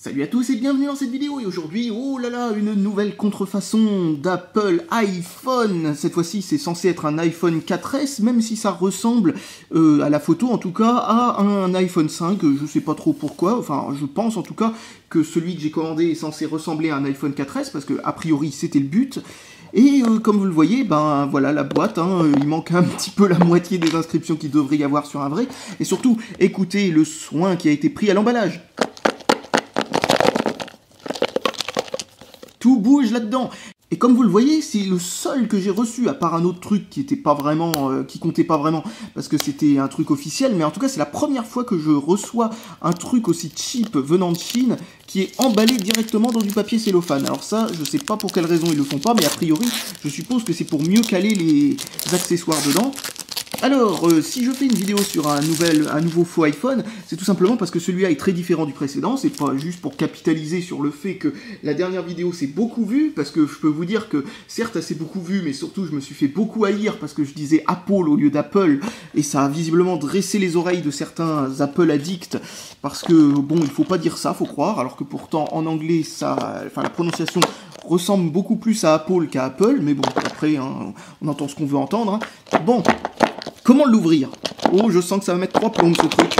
Salut à tous et bienvenue dans cette vidéo, et aujourd'hui, oh là là, une nouvelle contrefaçon d'Apple iPhone. Cette fois-ci, c'est censé être un iPhone 4S, même si ça ressemble, à la photo en tout cas, à un iPhone 5, je sais pas trop pourquoi, enfin je pense en tout cas que celui que j'ai commandé est censé ressembler à un iPhone 4S, parce que a priori c'était le but. Et comme vous le voyez, ben voilà la boîte, il manque un petit peu la moitié des inscriptions qu'il devrait y avoir sur un vrai, et surtout, écoutez le soin qui a été pris à l'emballage. Tout bouge là-dedans. Et comme vous le voyez, c'est le seul que j'ai reçu, à part un autre truc qui était pas vraiment, qui comptait pas vraiment, parce que c'était un truc officiel, mais en tout cas c'est la première fois que je reçois un truc aussi cheap venant de Chine, qui est emballé directement dans du papier cellophane. Alors ça, je sais pas pour quelle raison ils le font pas, mais a priori, je suppose que c'est pour mieux caler les accessoires dedans. Alors, si je fais une vidéo sur un nouveau faux iPhone, c'est tout simplement parce que celui-là est très différent du précédent, c'est pas juste pour capitaliser sur le fait que la dernière vidéo s'est beaucoup vue, parce que je peux vous dire que, certes, elle s'est beaucoup vue, mais surtout, je me suis fait beaucoup haïr parce que je disais Apple au lieu d'Apple, et ça a visiblement dressé les oreilles de certains Apple addicts, parce que, bon, il faut pas dire ça, faut croire, alors que pourtant, en anglais, la prononciation ressemble beaucoup plus à Apple qu'à Apple, mais bon, après, on entend ce qu'on veut entendre. Bon. Comment l'ouvrir? Oh, je sens que ça va mettre 3 plombes, ce truc.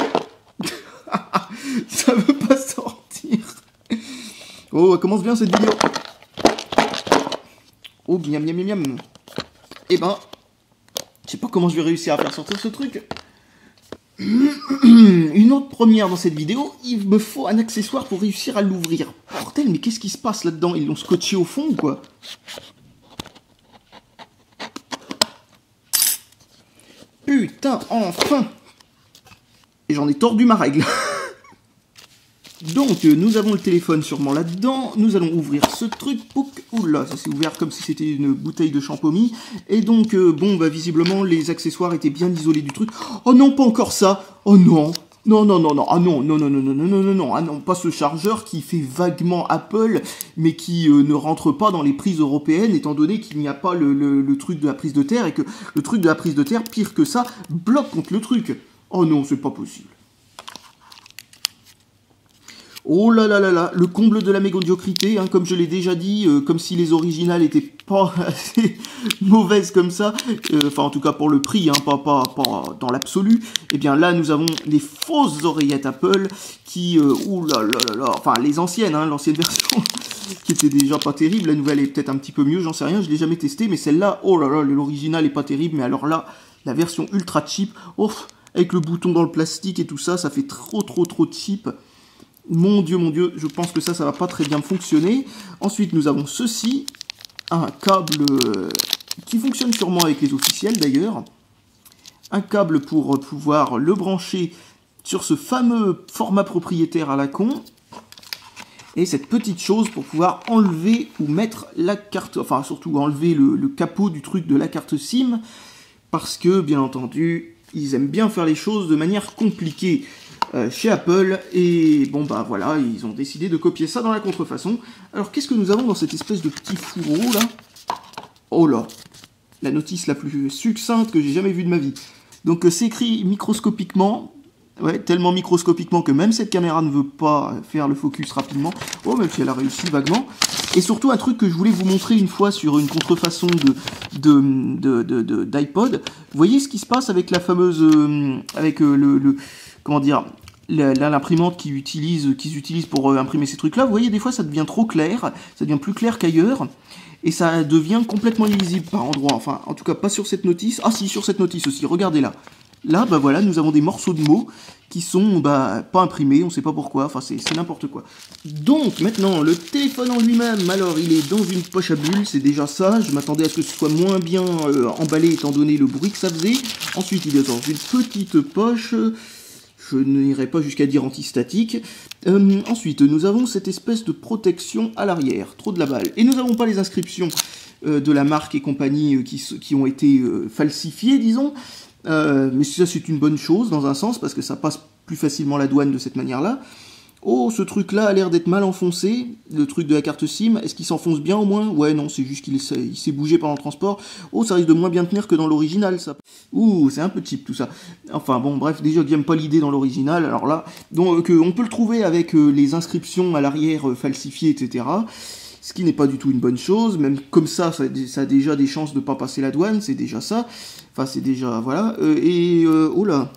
Ça veut pas sortir. Oh, elle commence bien cette vidéo. Oh, miam, miam, miam, miam. Eh ben, je sais pas comment je vais réussir à faire sortir ce truc. Une autre première dans cette vidéo, il me faut un accessoire pour réussir à l'ouvrir. Bordel, mais qu'est-ce qui se passe là-dedans? Ils l'ont scotché au fond ou quoi? Putain, enfin! Et j'en ai tordu ma règle. Donc, nous avons le téléphone sûrement là-dedans. Nous allons ouvrir ce truc. Oula, ça s'est ouvert comme si c'était une bouteille de champomis. Et donc, bon, bah visiblement, les accessoires étaient bien isolés du truc. Oh non, pas encore ça! Oh non! Non, non, non, non, ah non, non, non, non, non, non, non, non, non, ah non, pas ce chargeur qui fait vaguement Apple, mais qui ne rentre pas dans les prises européennes, étant donné qu'il n'y a pas le truc de la prise de terre, et que le truc de la prise de terre, pire que ça, bloque contre le truc. Oh non, c'est pas possible. Oh là là là là, le comble de la médiocrité, comme je l'ai déjà dit, comme si les originales étaient pas assez mauvaises comme ça, enfin en tout cas pour le prix, pas dans l'absolu. Et bien là nous avons les fausses oreillettes Apple qui, oh là là là là, enfin les anciennes, l'ancienne version, qui était déjà pas terrible, la nouvelle est peut-être un petit peu mieux, j'en sais rien, je l'ai jamais testé, mais celle-là, oh là là, l'original est pas terrible, mais alors là, la version ultra cheap, oh, avec le bouton dans le plastique et tout ça, ça fait trop cheap. Mon Dieu, je pense que ça va pas très bien fonctionner. Ensuite, nous avons ceci, un câble qui fonctionne sûrement avec les officiels d'ailleurs. Un câble pour pouvoir le brancher sur ce fameux format propriétaire à la con. Et cette petite chose pour pouvoir enlever ou mettre la carte, enfin surtout enlever le capot du truc de la carte SIM. Parce que, bien entendu, ils aiment bien faire les choses de manière compliquée. Chez Apple, et bon bah voilà, ils ont décidé de copier ça dans la contrefaçon. Alors qu'est-ce que nous avons dans cette espèce de petit fourreau là? Oh là, la notice la plus succincte que j'ai jamais vue de ma vie. Donc c'est écrit microscopiquement, ouais, tellement microscopiquement que même cette caméra ne veut pas faire le focus rapidement. Oh, même si elle a réussi vaguement. Et surtout un truc que je voulais vous montrer une fois sur une contrefaçon d'iPod. Vous voyez ce qui se passe avec la fameuse, avec comment dire, l'imprimante qu'ils utilisent pour imprimer ces trucs-là. Vous voyez, des fois, ça devient trop clair, ça devient plus clair qu'ailleurs, et ça devient complètement illisible par endroits. Enfin, en tout cas, pas sur cette notice. Ah si, sur cette notice aussi, regardez là. Là, bah voilà, nous avons des morceaux de mots qui sont pas imprimés, on sait pas pourquoi, enfin c'est n'importe quoi. Donc maintenant, le téléphone en lui-même, alors il est dans une poche à bulles, c'est déjà ça, je m'attendais à ce que ce soit moins bien emballé étant donné le bruit que ça faisait. Ensuite, il est dans une petite poche, je n'irai pas jusqu'à dire antistatique. Ensuite, nous avons cette espèce de protection à l'arrière, trop de la balle. Et nous n'avons pas les inscriptions de la marque et compagnie qui ont été falsifiées, disons. Mais ça c'est une bonne chose dans un sens parce que ça passe plus facilement la douane de cette manière-là. Oh, ce truc-là a l'air d'être mal enfoncé, le truc de la carte SIM. Est-ce qu'il s'enfonce bien au moins? Ouais, non, c'est juste qu'il s'est bougé pendant le transport. Oh, ça risque de moins bien tenir que dans l'original, ça. Ouh, c'est un peu cheap tout ça. Enfin bon, bref, déjà que j'aime pas l'idée dans l'original, alors là, donc on peut le trouver avec les inscriptions à l'arrière falsifiées, etc. Ce qui n'est pas du tout une bonne chose, même comme ça a déjà des chances de pas passer la douane, c'est déjà ça. Enfin, c'est déjà, voilà. Oh là.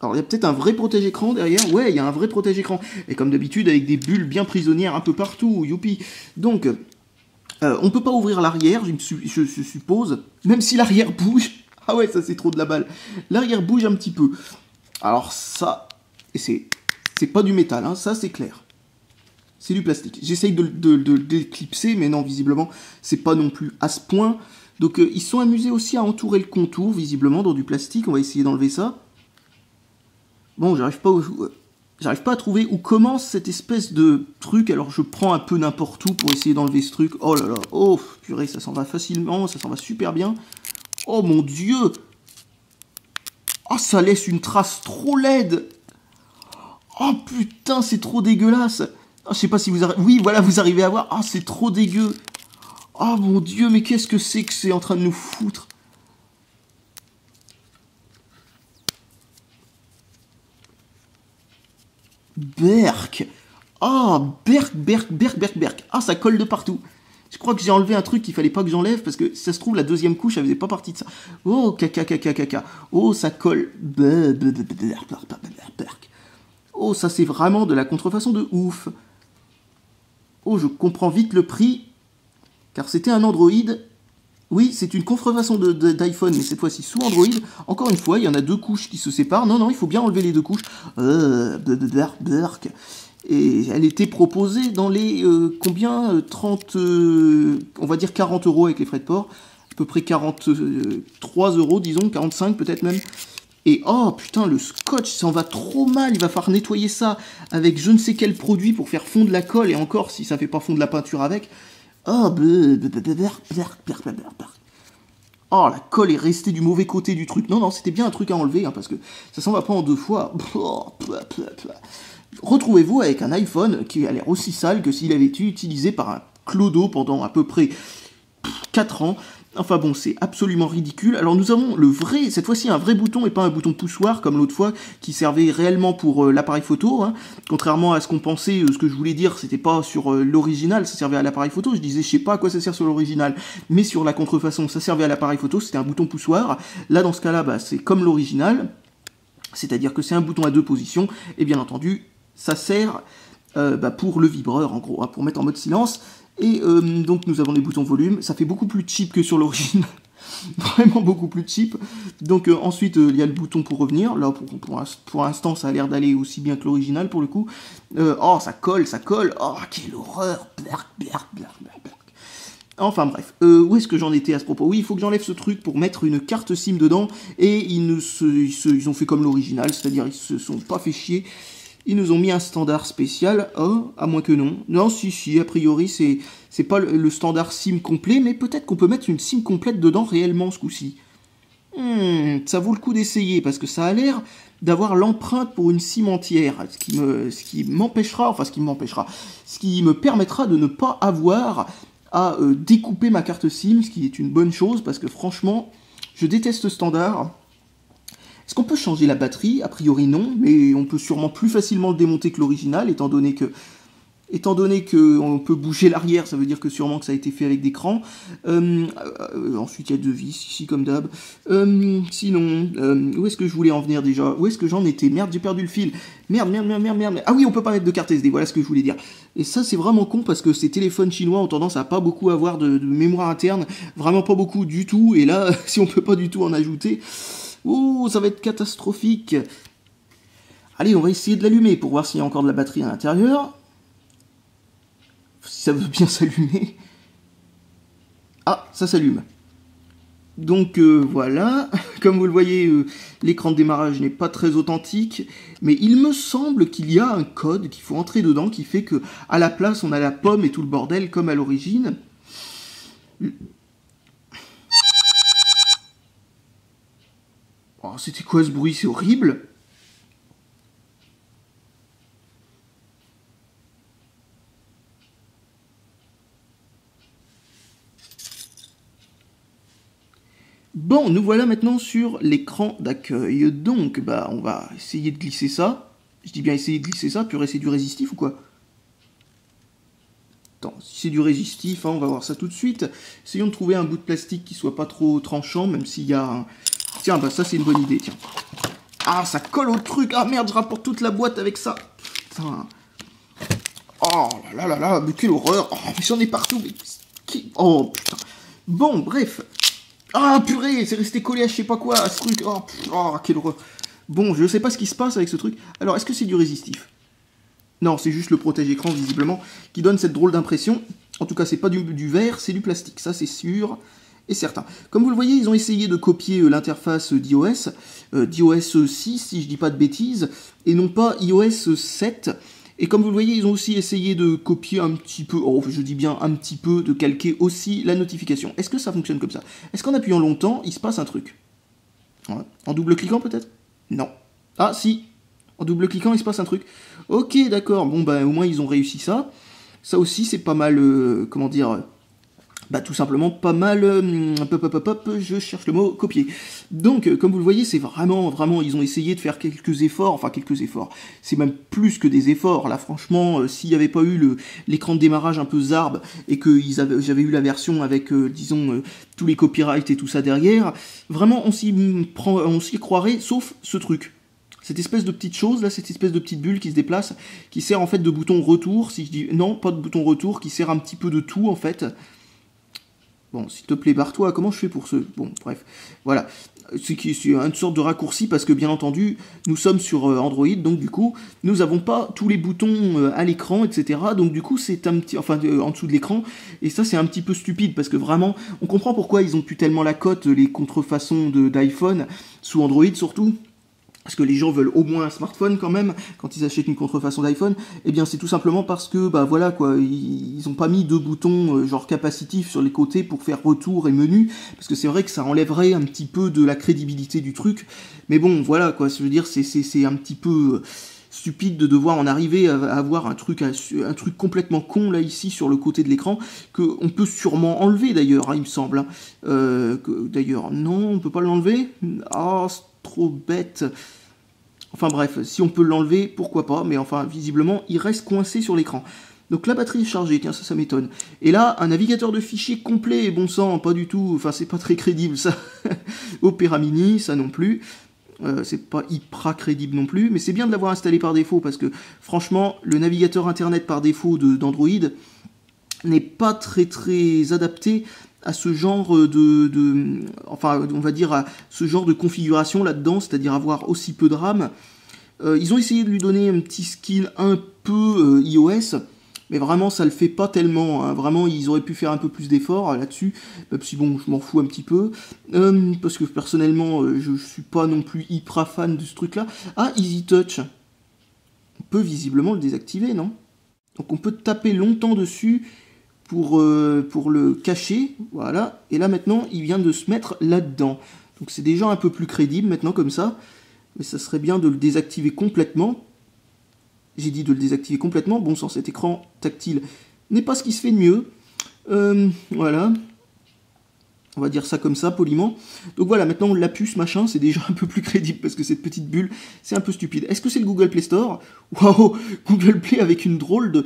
Alors, il y a peut-être un vrai protège-écran derrière. Ouais, il y a un vrai protège-écran. Et comme d'habitude, avec des bulles bien prisonnières un peu partout. Youpi. Donc, on peut pas ouvrir l'arrière, je suppose. Même si l'arrière bouge. Ah ouais, ça c'est trop de la balle. L'arrière bouge un petit peu. Alors ça, c'est pas du métal, hein, ça c'est clair. C'est du plastique. J'essaye de l'éclipser, mais non, visiblement, c'est pas non plus à ce point. Donc, ils sont amusés aussi à entourer le contour, visiblement, dans du plastique. On va essayer d'enlever ça. Bon, j'arrive pas à trouver où commence cette espèce de truc. Alors je prends un peu n'importe où pour essayer d'enlever ce truc. Oh là là, oh purée, ça s'en va facilement, ça s'en va super bien. Oh mon dieu. Oh, ça laisse une trace trop laide. Oh putain, c'est trop dégueulasse. Oh, je sais pas si vous arrivez... Oui, voilà, vous arrivez à voir. Ah, c'est trop dégueu. Oh mon dieu, mais qu'est-ce que c'est en train de nous foutre? Berk. Ah, Berk. Ah, ça colle de partout. Je crois que j'ai enlevé un truc qu'il fallait pas que j'enlève parce que si ça se trouve, la deuxième couche, elle faisait pas partie de ça. Oh, caca. Oh, ça colle. Oh, ça c'est vraiment de la contrefaçon de ouf. Oh, je comprends vite le prix. Car c'était un Android. Oui, c'est une contrefaçon d'iPhone, mais cette fois-ci sous Android. Encore une fois, il y en a deux couches qui se séparent. Non, il faut bien enlever les deux couches. Et elle était proposée dans les, combien 30, on va dire 40 € avec les frais de port. À peu près 43 €, disons, 45 peut-être même. Et oh putain, le scotch, ça en va trop mal. Il va falloir nettoyer ça avec je ne sais quel produit pour faire fondre la colle. Et encore, si ça fait pas fondre la peinture avec. Oh, oh, la colle est restée du mauvais côté du truc. Non, c'était bien un truc à enlever, hein, parce que ça s'en va pas en deux fois. Retrouvez-vous avec un iPhone qui a l'air aussi sale que s'il avait été utilisé par un clodo pendant à peu près 4 ans. Enfin bon, c'est absolument ridicule. Alors nous avons le vrai, cette fois-ci un vrai bouton et pas un bouton poussoir comme l'autre fois qui servait réellement pour l'appareil photo. Hein. Contrairement à ce qu'on pensait, ce que je voulais dire, c'était pas sur l'original, ça servait à l'appareil photo. Je disais, je sais pas à quoi ça sert sur l'original, mais sur la contrefaçon, ça servait à l'appareil photo, c'était un bouton poussoir. Là, dans ce cas-là, bah, c'est comme l'original, c'est-à-dire que c'est un bouton à deux positions, et bien entendu, ça sert pour le vibreur, en gros, hein, pour mettre en mode silence. Et donc nous avons les boutons volume, ça fait beaucoup plus cheap que sur l'origine, vraiment beaucoup plus cheap. Donc ensuite il y a le bouton pour revenir, là pour l'instant ça a l'air d'aller aussi bien que l'original pour le coup. Oh ça colle, oh quelle horreur. Enfin bref, où est-ce que j'en étais à ce propos? Oui, il faut que j'enlève ce truc pour mettre une carte SIM dedans, et ils ont fait comme l'original, c'est-à-dire ils se sont pas fait chier. Ils nous ont mis un standard spécial, oh, à moins que non. Non, si, a priori, c'est pas le standard SIM complet, mais peut-être qu'on peut mettre une SIM complète dedans réellement ce coup-ci. Ça vaut le coup d'essayer, parce que ça a l'air d'avoir l'empreinte pour une SIM entière, ce qui me permettra de ne pas avoir à découper ma carte SIM, ce qui est une bonne chose, parce que franchement, je déteste ce standard. Est-ce qu'on peut changer la batterie? A priori non, mais on peut sûrement plus facilement le démonter que l'original, étant donné que on peut bouger l'arrière, ça veut dire que sûrement que ça a été fait avec des crans. Ensuite il y a deux vis ici comme d'hab. Sinon, où est-ce que je voulais en venir déjà? Où est-ce que j'en étais? Merde, j'ai perdu le fil. Merde. Ah oui, on peut pas mettre de carte SD, voilà ce que je voulais dire. Et ça c'est vraiment con parce que ces téléphones chinois ont tendance à pas beaucoup avoir de mémoire interne, vraiment pas beaucoup du tout, et là, si on peut pas du tout en ajouter... Ouh, ça va être catastrophique. Allez, on va essayer de l'allumer pour voir s'il y a encore de la batterie à l'intérieur. Si ça veut bien s'allumer. Ah, ça s'allume. Donc voilà, comme vous le voyez, l'écran de démarrage n'est pas très authentique, mais il me semble qu'il y a un code qu'il faut entrer dedans qui fait que à la place on a la pomme et tout le bordel comme à l'origine. Oh, c'était quoi ce bruit? C'est horrible. Bon, nous voilà maintenant sur l'écran d'accueil. Donc, bah, on va essayer de glisser ça. Je dis bien essayer de glisser ça, purée, c'est du résistif ou quoi? Attends, si c'est du résistif, hein, on va voir ça tout de suite. Essayons de trouver un bout de plastique qui soit pas trop tranchant, même s'il y a un... Tiens, bah ça c'est une bonne idée, tiens. Ah, ça colle au truc. Ah merde, je rapporte toute la boîte avec ça. Putain. Oh là là là là, mais quelle horreur. Oh, mais j'en ai partout. Mais... Oh putain. Bon, bref. Ah purée, c'est resté collé à je sais pas quoi, à ce truc. Oh, oh quelle horreur. Bon, je sais pas ce qui se passe avec ce truc. Alors, est-ce que c'est du résistif? Non, c'est juste le protège-écran, visiblement, qui donne cette drôle d'impression. En tout cas, c'est pas du verre, c'est du plastique. Ça, c'est sûr et certain. Comme vous le voyez, ils ont essayé de copier l'interface d'iOS, d'iOS 6, si je dis pas de bêtises, et non pas iOS 7. Et comme vous le voyez, ils ont aussi essayé de copier un petit peu, oh, je dis bien un petit peu, de calquer aussi la notification. Est-ce que ça fonctionne comme ça? Est-ce qu'en appuyant longtemps, il se passe un truc? Ouais. En double-cliquant peut-être? Non. Ah si, en double-cliquant, il se passe un truc. Ok, d'accord, bon bah au moins ils ont réussi ça. Ça aussi, c'est pas mal, comment dire... Bah tout simplement pas mal, je cherche le mot, copier. Donc, comme vous le voyez, c'est vraiment, ils ont essayé de faire quelques efforts, enfin quelques efforts, c'est même plus que des efforts, là franchement, s'il n'y avait pas eu l'écran de démarrage un peu zarbe, et que j'avais eu la version avec, disons, tous les copyrights et tout ça derrière, vraiment on s'y croirait, sauf ce truc. Cette espèce de petite chose, là, cette espèce de petite bulle qui se déplace, qui sert en fait de bouton retour, si je dis, non, pas de bouton retour, qui sert un petit peu de tout en fait. Bon, s'il te plaît, barre-toi, comment je fais pour ce... Bon, bref, voilà. C'est une sorte de raccourci parce que, bien entendu, nous sommes sur Android, donc du coup, nous n'avons pas tous les boutons à l'écran, etc. Donc du coup, c'est un petit... Enfin, en dessous de l'écran, et ça, c'est un petit peu stupide parce que vraiment, on comprend pourquoi ils ont pu tellement la cote, les contrefaçons d'iPhone, sous Android surtout. Parce que les gens veulent au moins un smartphone quand même, quand ils achètent une contrefaçon d'iPhone, eh bien c'est tout simplement parce que, bah voilà quoi, ils ont pas mis deux boutons genre capacitifs sur les côtés pour faire retour et menu, parce que c'est vrai que ça enlèverait un petit peu de la crédibilité du truc, mais bon, voilà quoi, je veux dire, c'est un petit peu stupide de devoir en arriver à avoir un truc complètement con là ici sur le côté de l'écran, qu'on peut sûrement enlever d'ailleurs, hein, il me semble. Hein. D'ailleurs, non, on peut pas l'enlever. Ah, c'est trop bête. Enfin bref, si on peut l'enlever, pourquoi pas, mais enfin, visiblement, il reste coincé sur l'écran. Donc la batterie est chargée, tiens, ça m'étonne. Et là, un navigateur de fichiers complet, bon sang, pas du tout, enfin, c'est pas très crédible, ça. Opera Mini, ça non plus. C'est pas hyper crédible non plus, mais c'est bien de l'avoir installé par défaut, parce que, franchement, le navigateur internet par défaut d'Android n'est pas très adapté à ce genre enfin, on va dire à ce genre de configuration là-dedans, c'est-à-dire avoir aussi peu de RAM. Ils ont essayé de lui donner un petit skin un peu iOS, mais vraiment ça le fait pas tellement, hein. Vraiment ils auraient pu faire un peu plus d'efforts là-dessus, même si bon, je m'en fous un petit peu, parce que personnellement je suis pas non plus hyper fan de ce truc-là. Ah, Easy Touch, on peut visiblement le désactiver, non? Donc on peut taper longtemps dessus pour le cacher, voilà, et là maintenant il vient de se mettre là-dedans. Donc c'est déjà un peu plus crédible maintenant comme ça, mais ça serait bien de le désactiver complètement. J'ai dit de le désactiver complètement, bon sang, cet écran tactile n'est pas ce qui se fait de mieux. Voilà, on va dire ça comme ça, poliment. Donc voilà, maintenant la puce, machin, c'est déjà un peu plus crédible, parce que cette petite bulle, c'est un peu stupide. Est-ce que c'est le Google Play Store? Waouh, Google Play avec une drôle de...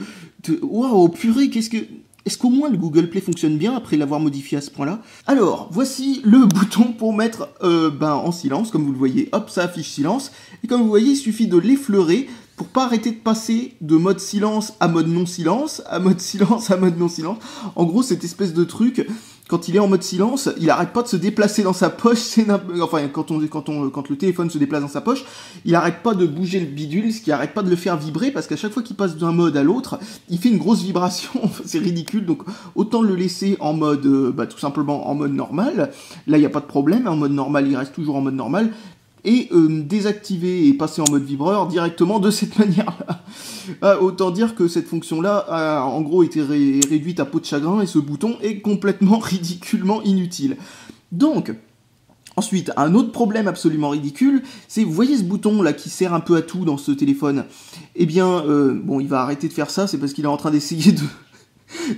Waouh, purée, qu'est-ce que... Est-ce qu'au moins le Google Play fonctionne bien après l'avoir modifié à ce point-là? Alors, voici le bouton pour mettre en silence, comme vous le voyez. Hop, ça affiche silence. Et comme vous voyez, il suffit de l'effleurer pour pas arrêter de passer de mode silence à mode non-silence, à mode silence à mode non-silence. En gros, cette espèce de truc, quand il est en mode silence, il arrête pas de se déplacer dans sa poche. Enfin, quand le téléphone se déplace dans sa poche, il arrête pas de bouger le bidule, ce qui arrête pas de le faire vibrer, parce qu'à chaque fois qu'il passe d'un mode à l'autre, il fait une grosse vibration. C'est ridicule, donc autant le laisser en mode, tout simplement en mode normal. Là, il n'y a pas de problème, en mode normal, il reste toujours en mode normal. Et désactiver et passer en mode vibreur directement de cette manière-là. Autant dire que cette fonction-là a en gros été réduite à peau de chagrin, et ce bouton est complètement ridiculement inutile. Donc, ensuite, un autre problème absolument ridicule, c'est, vous voyez ce bouton-là qui sert un peu à tout dans ce téléphone? Eh bien, bon, il va arrêter de faire ça, c'est parce qu'il est en train d'essayer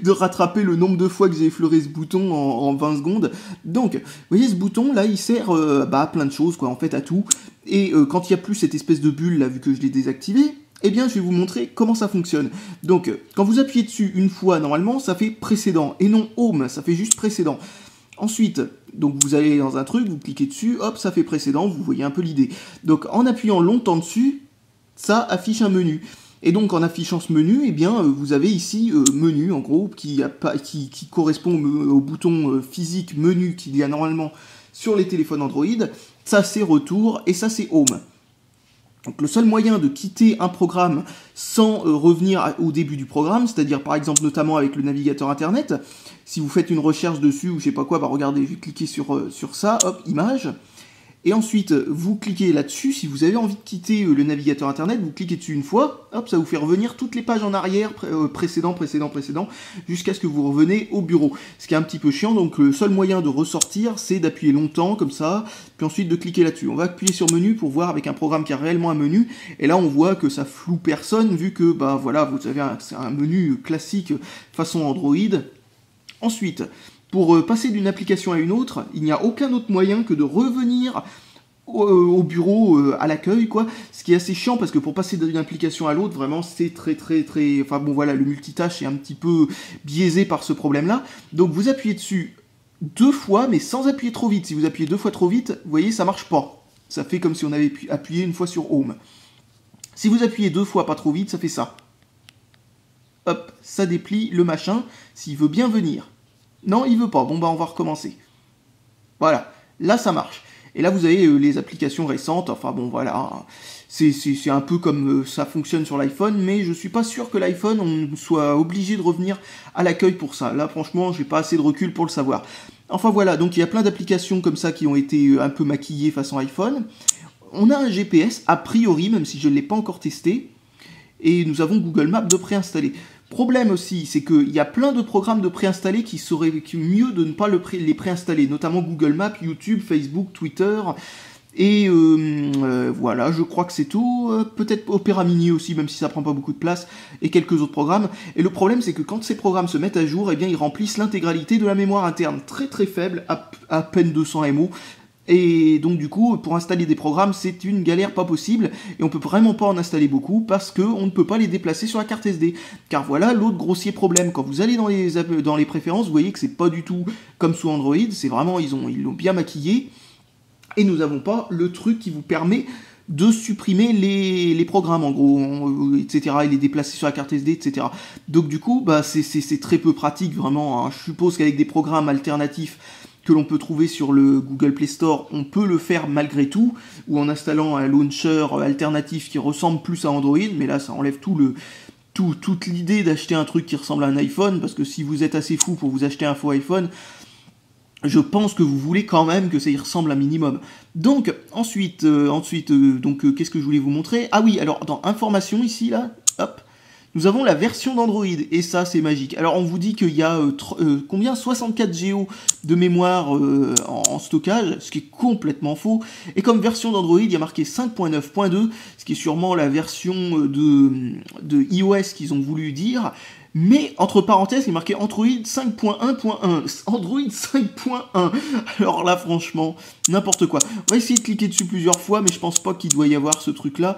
de rattraper le nombre de fois que j'ai effleuré ce bouton en 20 secondes. Donc, vous voyez, ce bouton là, il sert à plein de choses, quoi, en fait, à tout. Et quand il n'y a plus cette espèce de bulle là, vu que je l'ai désactivé, eh bien, je vais vous montrer comment ça fonctionne. Donc, quand vous appuyez dessus une fois, normalement, ça fait précédent, et non home, ça fait juste précédent. Ensuite, donc vous allez dans un truc, vous cliquez dessus, hop, ça fait précédent, vous voyez un peu l'idée. Donc, en appuyant longtemps dessus, ça affiche un menu. Et donc, en affichant ce menu, eh bien, vous avez ici menu, en gros, qui correspond au bouton physique menu qu'il y a normalement sur les téléphones Android. Ça, c'est retour, et ça, c'est home. Donc le seul moyen de quitter un programme sans revenir au début du programme, c'est-à-dire par exemple notamment avec le navigateur internet, si vous faites une recherche dessus ou je sais pas quoi, bah regardez, je vais cliquer sur ça, hop, image, et ensuite vous cliquez là-dessus, si vous avez envie de quitter le navigateur internet, vous cliquez dessus une fois, hop, ça vous fait revenir toutes les pages en arrière, précédent, jusqu'à ce que vous revenez au bureau. Ce qui est un petit peu chiant, donc le seul moyen de ressortir, c'est d'appuyer longtemps, comme ça, puis ensuite de cliquer là-dessus. On va appuyer sur menu pour voir avec un programme qui a réellement un menu, et là on voit que ça floue personne, vu que, bah voilà, vous avez un menu classique façon Android. Ensuite, pour passer d'une application à une autre, il n'y a aucun autre moyen que de revenir au bureau, à l'accueil, quoi. Ce qui est assez chiant, parce que pour passer d'une application à l'autre, vraiment, c'est très... Enfin bon, voilà, le multitâche est un petit peu biaisé par ce problème-là. Donc vous appuyez dessus 2 fois, mais sans appuyer trop vite. Si vous appuyez 2 fois trop vite, vous voyez, ça marche pas. Ça fait comme si on avait appuyé une fois sur Home. Si vous appuyez 2 fois pas trop vite, ça fait ça. Hop, ça déplie le machin, s'il veut bien venir. Non, il veut pas. Bon, bah, on va recommencer. Voilà. Là, ça marche. Et là, vous avez les applications récentes. Enfin, bon, voilà. C'est un peu comme ça fonctionne sur l'iPhone, mais je suis pas sûr que l'iPhone, on soit obligé de revenir à l'accueil pour ça. Là, franchement, j'ai pas assez de recul pour le savoir. Enfin, voilà. Donc, il y a plein d'applications comme ça qui ont été un peu maquillées façon iPhone. On a un GPS, a priori, même si je ne l'ai pas encore testé. Et nous avons Google Maps de préinstallé. Problème aussi, c'est qu'il y a plein de programmes de préinstallés qui seraient mieux de ne pas les préinstaller, notamment Google Maps, YouTube, Facebook, Twitter, et voilà, je crois que c'est tout, peut-être Opera Mini aussi, même si ça prend pas beaucoup de place, et quelques autres programmes. Et le problème, c'est que quand ces programmes se mettent à jour, eh bien, ils remplissent l'intégralité de la mémoire interne, très très faible, à peine 200 MO, et donc du coup, pour installer des programmes, c'est une galère pas possible, et on peut vraiment pas en installer beaucoup, parce qu'on ne peut pas les déplacer sur la carte SD. Car voilà l'autre grossier problème, quand vous allez dans les préférences, vous voyez que c'est pas du tout comme sous Android, c'est vraiment, ils l'ont bien maquillé, et nous n'avons pas le truc qui vous permet de supprimer les programmes, en gros, etc., et les déplacer sur la carte SD, etc. Donc du coup, bah, c'est très peu pratique, vraiment, hein. Je suppose qu'avec des programmes alternatifs, que l'on peut trouver sur le Google Play Store, on peut le faire malgré tout, ou en installant un launcher alternatif qui ressemble plus à Android, mais là ça enlève toute l'idée d'acheter un truc qui ressemble à un iPhone, parce que si vous êtes assez fou pour vous acheter un faux iPhone, je pense que vous voulez quand même que ça y ressemble un minimum. Donc, ensuite, qu'est-ce que je voulais vous montrer? Ah oui, alors, dans Information, ici, là, hop, nous avons la version d'Android, et ça, c'est magique. Alors, on vous dit qu'il y a, combien 64 Go de mémoire en stockage, ce qui est complètement faux. Et comme version d'Android, il y a marqué 5.9.2, ce qui est sûrement la version de iOS qu'ils ont voulu dire. Mais, entre parenthèses, il est marqué Android 5.1.1. Android 5.1. Alors là, franchement, n'importe quoi. On va essayer de cliquer dessus plusieurs fois, mais je pense pas qu'il doit y avoir ce truc-là.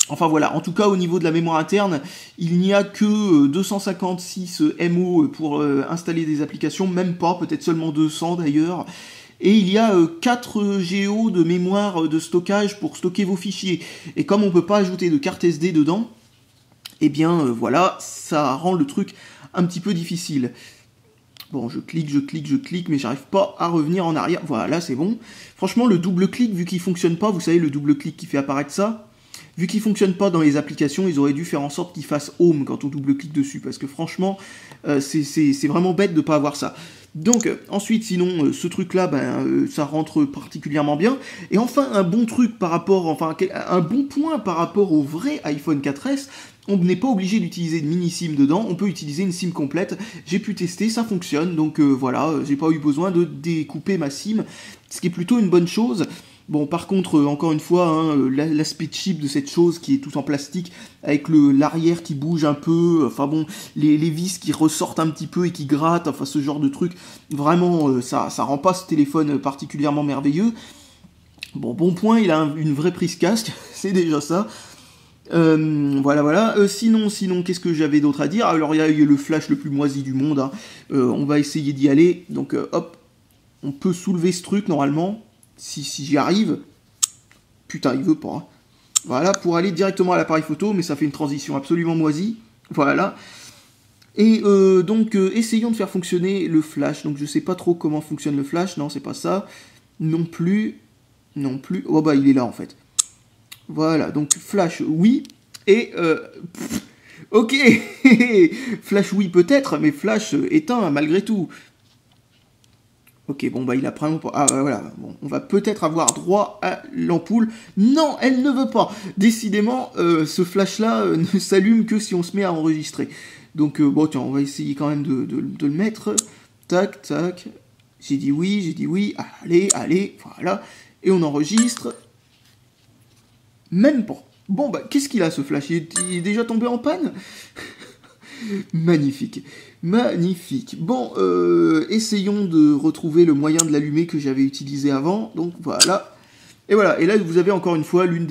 Enfin voilà, en tout cas au niveau de la mémoire interne, il n'y a que 256 MO pour installer des applications, même pas, peut-être seulement 200 d'ailleurs. Et il y a 4 Go de mémoire de stockage pour stocker vos fichiers. Et comme on peut pas ajouter de carte SD dedans, eh bien voilà, ça rend le truc un petit peu difficile. Bon, je clique, mais j'arrive pas à revenir en arrière. Voilà, c'est bon. Franchement, le double-clic, vu qu'il fonctionne pas, vous savez, le double-clic qui fait apparaître ça, vu qu'il fonctionne pas dans les applications, ils auraient dû faire en sorte qu'il fasse Home quand on double-clique dessus, parce que franchement, c'est vraiment bête de pas avoir ça. Donc, ensuite, sinon, ce truc-là, ça rentre particulièrement bien. Et enfin, un bon truc par rapport, un bon point par rapport au vrai iPhone 4S, on n'est pas obligé d'utiliser une mini SIM dedans, on peut utiliser une SIM complète. J'ai pu tester, ça fonctionne, donc voilà, j'ai pas eu besoin de découper ma SIM, ce qui est plutôt une bonne chose. Bon, par contre, encore une fois, hein, l'aspect cheap de cette chose qui est tout en plastique, avec l'arrière qui bouge un peu, enfin bon, les vis qui ressortent un petit peu et qui grattent, enfin ce genre de truc, vraiment, ça rend pas ce téléphone particulièrement merveilleux. Bon, bon point, il a une vraie prise casque, c'est déjà ça. Voilà. Sinon, qu'est-ce que j'avais d'autre à dire? Alors, il y a eu le flash le plus moisi du monde, hein. On va essayer d'y aller, donc hop, on peut soulever ce truc normalement. Si j'y arrive, putain, il veut pas. Hein. Voilà, pour aller directement à l'appareil photo, mais ça fait une transition absolument moisie. Voilà. Et donc, essayons de faire fonctionner le flash. Donc, je sais pas trop comment fonctionne le flash. Non, c'est pas ça. Non plus. Oh, bah, il est là, en fait. Voilà, donc flash, oui. Et, ok. Flash, oui, peut-être, mais flash éteint, malgré tout. Ok, bon, bah, il a vraiment pas... Ah, voilà, bon, on va peut-être avoir droit à l'ampoule. Non, elle ne veut pas. Décidément, ce flash-là ne s'allume que si on se met à enregistrer. Donc, bon, tiens, on va essayer quand même de le mettre. Tac, tac. J'ai dit oui. Allez, voilà. Et on enregistre. Même pas. Bon, bah, qu'est-ce qu'il a, ce flash? Il est déjà tombé en panne? Magnifique. Bon, essayons de retrouver le moyen de l'allumer que j'avais utilisé avant. Donc voilà. Et voilà, et là vous avez encore une fois l'un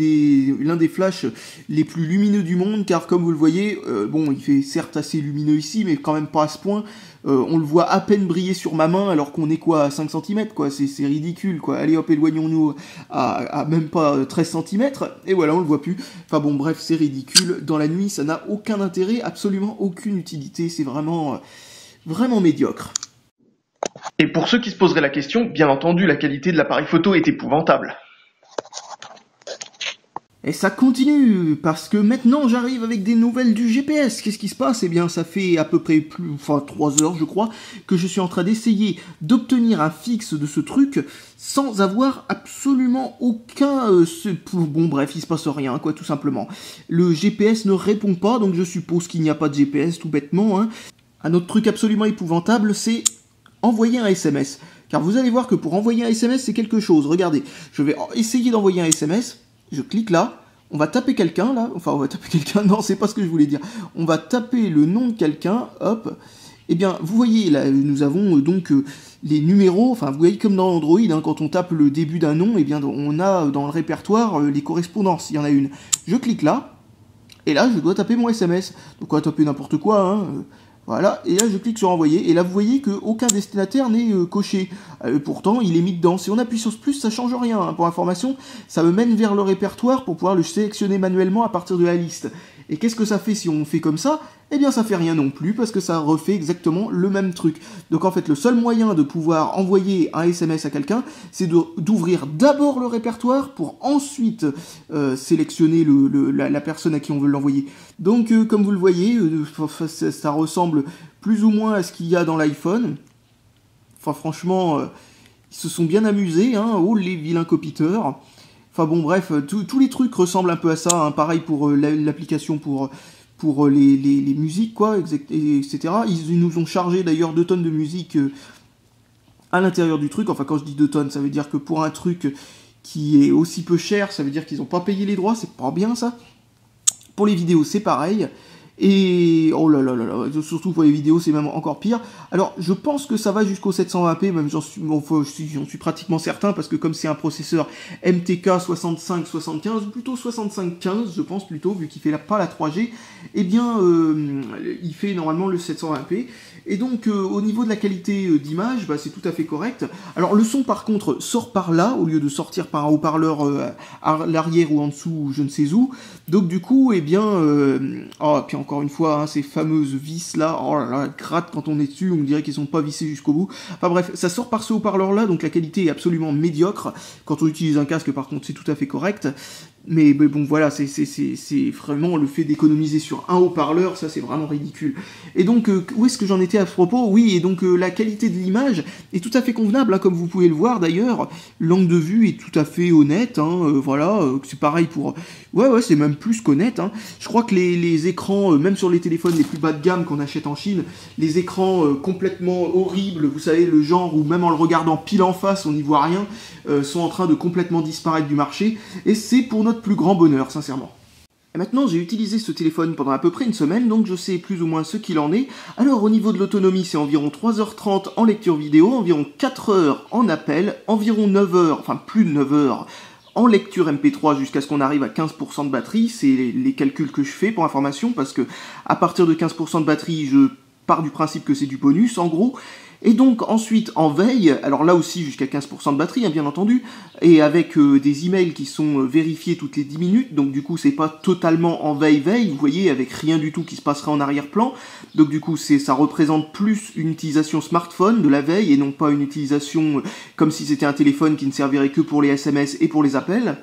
des flashs les plus lumineux du monde, car comme vous le voyez, bon, il fait certes assez lumineux ici, mais quand même pas à ce point. On le voit à peine briller sur ma main, alors qu'on est quoi, à 5 cm, quoi, c'est ridicule, quoi. Allez hop, éloignons-nous à même pas 13 cm, et voilà, on le voit plus. Enfin bon, bref, c'est ridicule. Dans la nuit, ça n'a aucun intérêt, absolument aucune utilité, c'est vraiment médiocre. Et pour ceux qui se poseraient la question, bien entendu, la qualité de l'appareil photo est épouvantable. Et ça continue, parce que maintenant j'arrive avec des nouvelles du GPS. Qu'est-ce qui se passe? Eh bien, ça fait à peu près 3 heures, je crois, que je suis en train d'essayer d'obtenir un fixe de ce truc sans avoir absolument aucun... Bon, bref, il se passe rien, quoi, tout simplement. Le GPS ne répond pas, donc je suppose qu'il n'y a pas de GPS, tout bêtement, hein. Un autre truc absolument épouvantable, c'est envoyer un SMS. Car vous allez voir que pour envoyer un SMS, c'est quelque chose. Regardez, je vais essayer d'envoyer un SMS... Je clique là, on va taper quelqu'un là, enfin on va taper quelqu'un, non c'est pas ce que je voulais dire, on va taper le nom de quelqu'un, hop, et bien vous voyez là, nous avons donc les numéros, enfin vous voyez comme dans Android, hein, quand on tape le début d'un nom, et bien on a dans le répertoire les correspondances, il y en a une. Je clique là, et là je dois taper mon SMS, donc on va taper n'importe quoi, hein, voilà, et là je clique sur envoyer, et là vous voyez qu'aucun destinataire n'est coché. Pourtant il est mis dedans. Si on appuie sur ce plus, ça change rien, hein. Pour information, ça me mène vers le répertoire pour pouvoir le sélectionner manuellement à partir de la liste. Et qu'est-ce que ça fait si on fait comme ça? Eh bien ça fait rien non plus, parce que ça refait exactement le même truc. Donc en fait le seul moyen de pouvoir envoyer un SMS à quelqu'un, c'est d'ouvrir d'abord le répertoire pour ensuite sélectionner la personne à qui on veut l'envoyer. Donc comme vous le voyez, ça ressemble plus ou moins à ce qu'il y a dans l'iPhone. Enfin franchement, ils se sont bien amusés, hein, oh les vilains copiteurs. Enfin bon bref, tous les trucs ressemblent un peu à ça, hein. Pareil pour l'application pour les musiques, quoi, etc. Ils nous ont chargé d'ailleurs 2 tonnes de musique à l'intérieur du truc. Enfin quand je dis 2 tonnes, ça veut dire que pour un truc qui est aussi peu cher, ça veut dire qu'ils n'ont pas payé les droits, c'est pas bien ça. Pour les vidéos c'est pareil. Et oh là là là là, surtout pour les vidéos, c'est même encore pire. Alors, je pense que ça va jusqu'au 720p, même j'en suis pratiquement certain, parce que comme c'est un processeur MTK 6575, ou plutôt 6515, je pense plutôt, vu qu'il fait pas la 3G, eh bien, il fait normalement le 720p. Et donc, au niveau de la qualité d'image, bah, c'est tout à fait correct. Alors, le son, par contre, sort par là, au lieu de sortir par un haut-parleur à l'arrière ou en dessous, ou je ne sais où. Donc, du coup, eh bien... oh, puis encore une fois, hein, ces fameuses vis là, oh là là, gratte quand on est dessus, on dirait qu'ils sont pas vissés jusqu'au bout. Enfin bref, ça sort par ce haut-parleur là, donc la qualité est absolument médiocre. Quand on utilise un casque, par contre, c'est tout à fait correct. Mais bon, voilà, c'est vraiment le fait d'économiser sur un haut-parleur, ça c'est vraiment ridicule. Et donc, où est-ce que j'en étais à ce propos? Oui, et donc la qualité de l'image est tout à fait convenable, hein, comme vous pouvez le voir d'ailleurs. L'angle de vue est tout à fait honnête, hein, voilà, c'est pareil pour... Ouais, c'est même plus qu'honnête, hein. Je crois que les écrans, même sur les téléphones les plus bas de gamme qu'on achète en Chine, les écrans complètement horribles, vous savez, le genre où même en le regardant pile en face, on n'y voit rien, sont en train de complètement disparaître du marché, et c'est pour notre plus grand bonheur, sincèrement. Et maintenant, j'ai utilisé ce téléphone pendant à peu près une semaine, donc je sais plus ou moins ce qu'il en est. Alors, au niveau de l'autonomie, c'est environ 3h30 en lecture vidéo, environ 4 heures en appel, environ 9 heures, enfin plus de 9 heures en lecture MP3 jusqu'à ce qu'on arrive à 15% de batterie. C'est les calculs que je fais pour information, parce que à partir de 15% de batterie, je pars du principe que c'est du bonus, en gros. Et donc ensuite en veille, alors là aussi jusqu'à 15% de batterie, hein, bien entendu, et avec des emails qui sont vérifiés toutes les 10 minutes, donc du coup c'est pas totalement en veille, vous voyez, avec rien du tout qui se passerait en arrière-plan, donc du coup ça représente plus une utilisation smartphone de la veille, et non pas une utilisation comme si c'était un téléphone qui ne servirait que pour les SMS et pour les appels.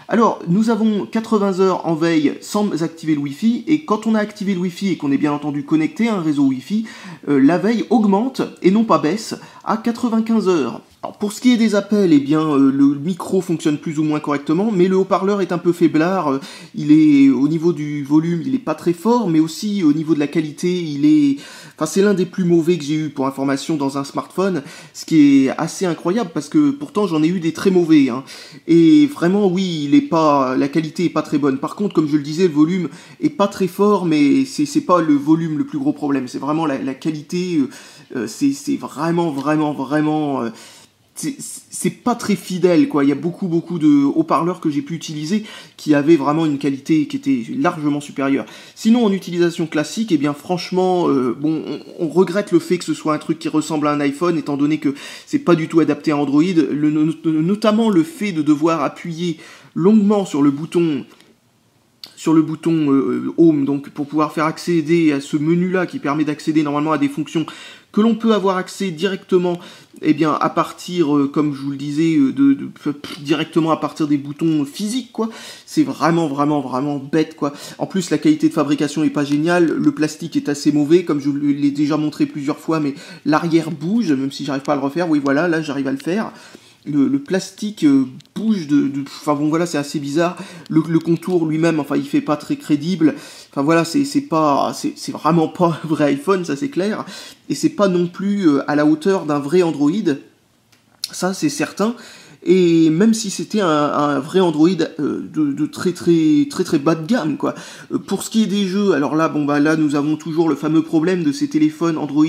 Alors, nous avons 80 heures en veille sans activer le Wi-Fi, et quand on a activé le Wi-Fi et qu'on est bien entendu connecté à un réseau Wi-Fi, la veille augmente, et non pas baisse, à 95 heures. Alors, pour ce qui est des appels, eh bien, le micro fonctionne plus ou moins correctement, mais le haut-parleur est un peu faiblard, il est, au niveau du volume, il est pas très fort, mais aussi au niveau de la qualité, il est... Enfin, c'est l'un des plus mauvais que j'ai eu pour information dans un smartphone, ce qui est assez incroyable, parce que pourtant j'en ai eu des très mauvais, hein. Et vraiment, oui, il est pas, la qualité est pas très bonne. Par contre, comme je le disais, le volume est pas très fort, mais c'est pas le volume le plus gros problème, c'est vraiment la qualité, c'est vraiment... c'est pas très fidèle, quoi. Il y a beaucoup de haut-parleurs que j'ai pu utiliser qui avaient vraiment une qualité qui était largement supérieure. Sinon, en utilisation classique, eh bien franchement, bon, on regrette le fait que ce soit un truc qui ressemble à un iPhone, étant donné que c'est pas du tout adapté à Android, notamment le fait de devoir appuyer longuement sur le bouton Home, donc pour pouvoir faire accéder à ce menu-là qui permet d'accéder normalement à des fonctions que l'on peut avoir accès directement, eh bien à partir, comme je vous le disais, directement à partir des boutons physiques, quoi. C'est vraiment bête, quoi. En plus, la qualité de fabrication est pas géniale, le plastique est assez mauvais, comme je l'ai déjà montré plusieurs fois, mais l'arrière bouge, même si j'arrive pas à le refaire. Oui, voilà, là j'arrive à le faire. Le plastique bouge enfin bon voilà, c'est assez bizarre. Le contour lui-même, enfin il fait pas très crédible. Enfin voilà, c'est vraiment pas un vrai iPhone, ça c'est clair. Et c'est pas non plus à la hauteur d'un vrai Android. Ça c'est certain. Et même si c'était un vrai Android de très bas de gamme, quoi. Pour ce qui est des jeux, alors là, bon bah là nous avons toujours le fameux problème de ces téléphones Android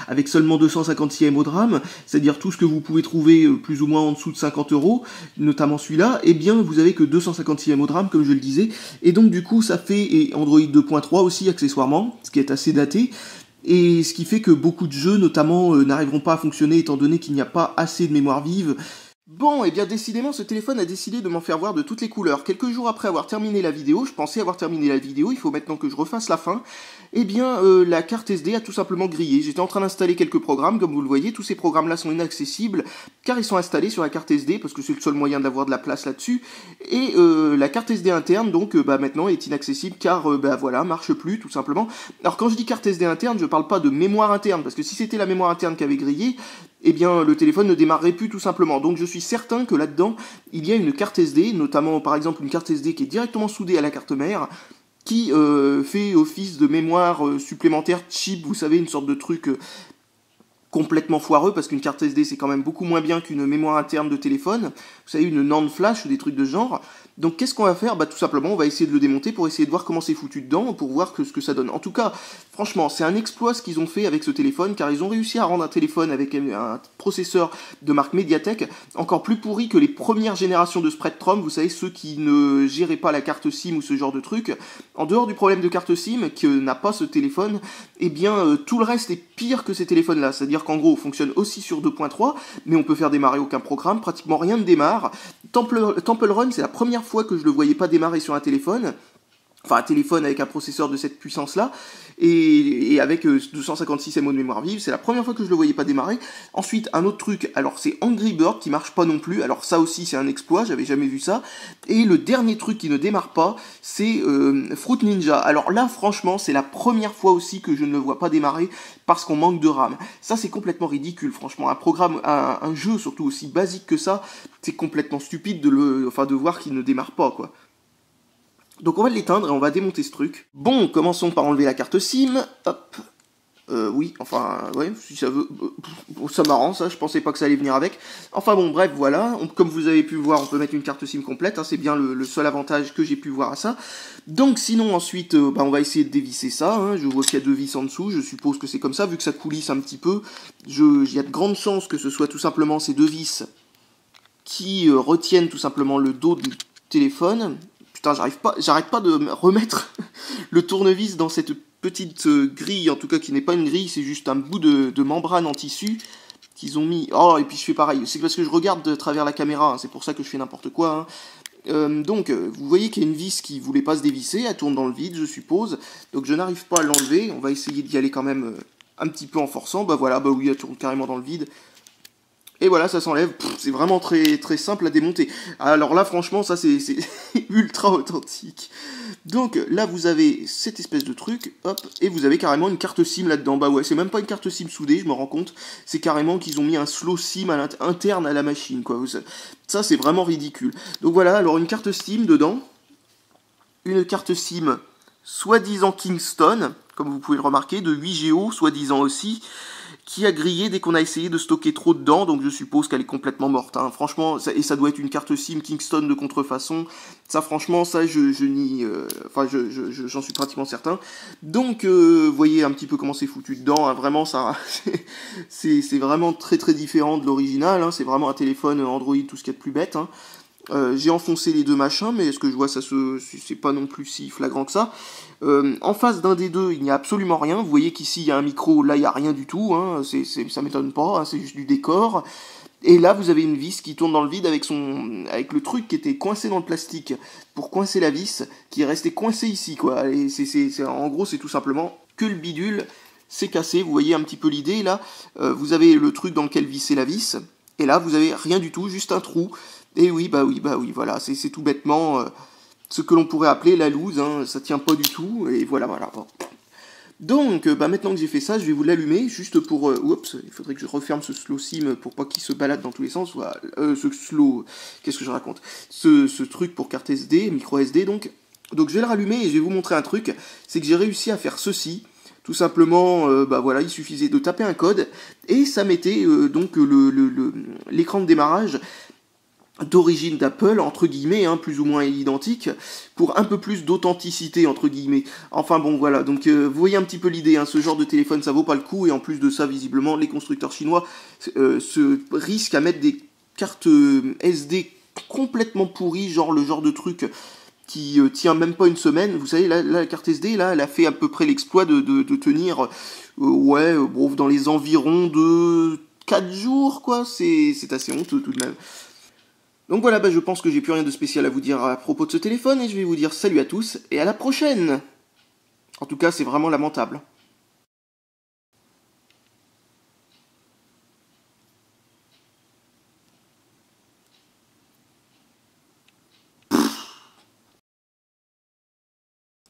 avec seulement 256 MO de RAM, c'est-à-dire tout ce que vous pouvez trouver plus ou moins en dessous de 50 €, notamment celui-là, eh bien vous avez que 256 MO de RAM, comme je le disais, et donc du coup ça fait, et Android 2.3 aussi accessoirement, ce qui est assez daté, et ce qui fait que beaucoup de jeux notamment n'arriveront pas à fonctionner étant donné qu'il n'y a pas assez de mémoire vive. Bon, et bien décidément, ce téléphone a décidé de m'en faire voir de toutes les couleurs. Quelques jours après avoir terminé la vidéo, je pensais avoir terminé la vidéo, il faut maintenant que je refasse la fin, eh bien la carte SD a tout simplement grillé. J'étais en train d'installer quelques programmes, comme vous le voyez, tous ces programmes-là sont inaccessibles, car ils sont installés sur la carte SD, parce que c'est le seul moyen d'avoir de la place là-dessus, et la carte SD interne, donc, maintenant est inaccessible, car, voilà, marche plus, tout simplement. Alors quand je dis carte SD interne, je parle pas de mémoire interne, parce que si c'était la mémoire interne qui avait grillé, eh bien le téléphone ne démarrerait plus tout simplement. Donc je suis certain que là-dedans, il y a une carte SD, notamment par exemple une carte SD qui est directement soudée à la carte mère, qui fait office de mémoire supplémentaire chip, vous savez, une sorte de truc complètement foireux, parce qu'une carte SD c'est quand même beaucoup moins bien qu'une mémoire interne de téléphone, vous savez, une NAND flash ou des trucs de ce genre. Donc qu'est-ce qu'on va faire? Bah tout simplement on va essayer de le démonter pour essayer de voir comment c'est foutu dedans, pour voir ce que ça donne. En tout cas, franchement, c'est un exploit ce qu'ils ont fait avec ce téléphone, car ils ont réussi à rendre un téléphone avec un processeur de marque Mediatek encore plus pourri que les premières générations de Spreadtrum, vous savez, ceux qui ne géraient pas la carte SIM ou ce genre de truc. En dehors du problème de carte SIM que n'a pas ce téléphone, eh bien tout le reste est pire que ces téléphones-là, c'est-à-dire qu'en gros, fonctionne aussi sur 2.3, mais on peut faire démarrer aucun programme, pratiquement rien ne démarre. Temple Run, c'est la première fois que je le voyais pas démarrer sur un téléphone. enfin un téléphone avec un processeur de cette puissance-là, et avec 256 MO de mémoire vive. C'est la première fois que je le voyais pas démarrer. Ensuite, un autre truc, alors c'est Angry Bird qui marche pas non plus, alors ça aussi c'est un exploit, j'avais jamais vu ça. Et le dernier truc qui ne démarre pas, c'est Fruit Ninja. Alors là, franchement, c'est la première fois aussi que je ne le vois pas démarrer parce qu'on manque de RAM. Ça, c'est complètement ridicule, franchement. Un programme, un jeu surtout aussi basique que ça, c'est complètement stupide de voir qu'il ne démarre pas, quoi. Donc on va l'éteindre et on va démonter ce truc. Bon, commençons par enlever la carte SIM. Hop. Oui, enfin, ouais, si ça veut... ça m'arrange, ça, je pensais pas que ça allait venir avec. Enfin bon, bref, voilà. Comme vous avez pu voir, on peut mettre une carte SIM complète. Hein, c'est bien le seul avantage que j'ai pu voir à ça. Donc sinon, ensuite, on va essayer de dévisser ça. Hein. Je vois qu'il y a 2 vis en dessous. Je suppose que c'est comme ça, vu que ça coulisse un petit peu. Il y a de grandes chances que ce soit tout simplement ces 2 vis qui retiennent tout simplement le dos du téléphone. Putain, j'arrête pas de remettre le tournevis dans cette petite grille, en tout cas qui n'est pas une grille, c'est juste un bout de membrane en tissu qu'ils ont mis. Oh, et puis je fais pareil, c'est parce que je regarde de travers la caméra, hein, c'est pour ça que je fais n'importe quoi. Hein. Donc, vous voyez qu'il y a une vis qui voulait pas se dévisser, elle tourne dans le vide, je suppose. Donc je n'arrive pas à l'enlever, on va essayer d'y aller quand même un petit peu en forçant. Bah voilà, bah oui, elle tourne carrément dans le vide. Et voilà, ça s'enlève. C'est vraiment très, très simple à démonter. Alors là, franchement, ça c'est ultra authentique. Donc là, vous avez cette espèce de truc, hop, et vous avez carrément une carte SIM là-dedans. Bah ouais, c'est même pas une carte SIM soudée, je me rends compte. C'est carrément qu'ils ont mis un slow SIM interne à la machine, quoi. Ça, c'est vraiment ridicule. Donc voilà, alors une carte SIM dedans. Une carte SIM soi-disant Kingston, comme vous pouvez le remarquer, de 8 Go, soi-disant aussi, qui a grillé dès qu'on a essayé de stocker trop dedans, donc je suppose qu'elle est complètement morte. Hein. Franchement, ça doit être une carte SIM Kingston de contrefaçon. Ça, franchement, ça, j'en suis pratiquement certain. Donc, vous voyez un petit peu comment c'est foutu dedans. Hein. Vraiment, ça, c'est vraiment très très différent de l'original. Hein. C'est vraiment un téléphone Android, tout ce qu'il y a de plus bête. Hein. J'ai enfoncé les 2 machins, mais est-ce que je vois c'est pas non plus si flagrant que ça. En face d'un des 2, il n'y a absolument rien. Vous voyez qu'ici, il y a un micro, là, il n'y a rien du tout. Hein. Ça m'étonne pas, hein. C'est juste du décor. Et là, vous avez une vis qui tourne dans le vide avec le truc qui était coincé dans le plastique pour coincer la vis, qui est resté coincé ici, quoi. Et en gros, c'est tout simplement que le bidule s'est cassé. Vous voyez un petit peu l'idée, là. Vous avez le truc dans lequel visser la vis. Et là, vous avez rien du tout, juste un trou. Et oui, voilà, c'est tout bêtement ce que l'on pourrait appeler la loose, hein, ça tient pas du tout, et voilà. Bon. Donc, maintenant que j'ai fait ça, je vais vous l'allumer, juste pour... oups, il faudrait que je referme ce slow SIM pour pas qu'il se balade dans tous les sens, voilà, ce slow... Qu'est-ce que je raconte, ce truc pour carte SD, micro SD, donc je vais le rallumer et je vais vous montrer un truc, c'est que j'ai réussi à faire ceci. Tout simplement, voilà, il suffisait de taper un code, et ça mettait donc l'écran de démarrage d'origine d'Apple, entre guillemets, hein, plus ou moins identique, pour un peu plus d'authenticité, entre guillemets. Enfin bon, voilà, donc vous voyez un petit peu l'idée, hein, ce genre de téléphone, ça vaut pas le coup, et en plus de ça, visiblement, les constructeurs chinois se risquent à mettre des cartes SD complètement pourries, genre le genre de truc qui tient même pas une semaine. Vous savez, là, la carte SD, là, elle a fait à peu près l'exploit de tenir, dans les environs de 4 jours, quoi, c'est assez honteux tout de même. Donc voilà, je pense que j'ai plus rien de spécial à vous dire à propos de ce téléphone, et je vais vous dire salut à tous, et à la prochaine. En tout cas, c'est vraiment lamentable.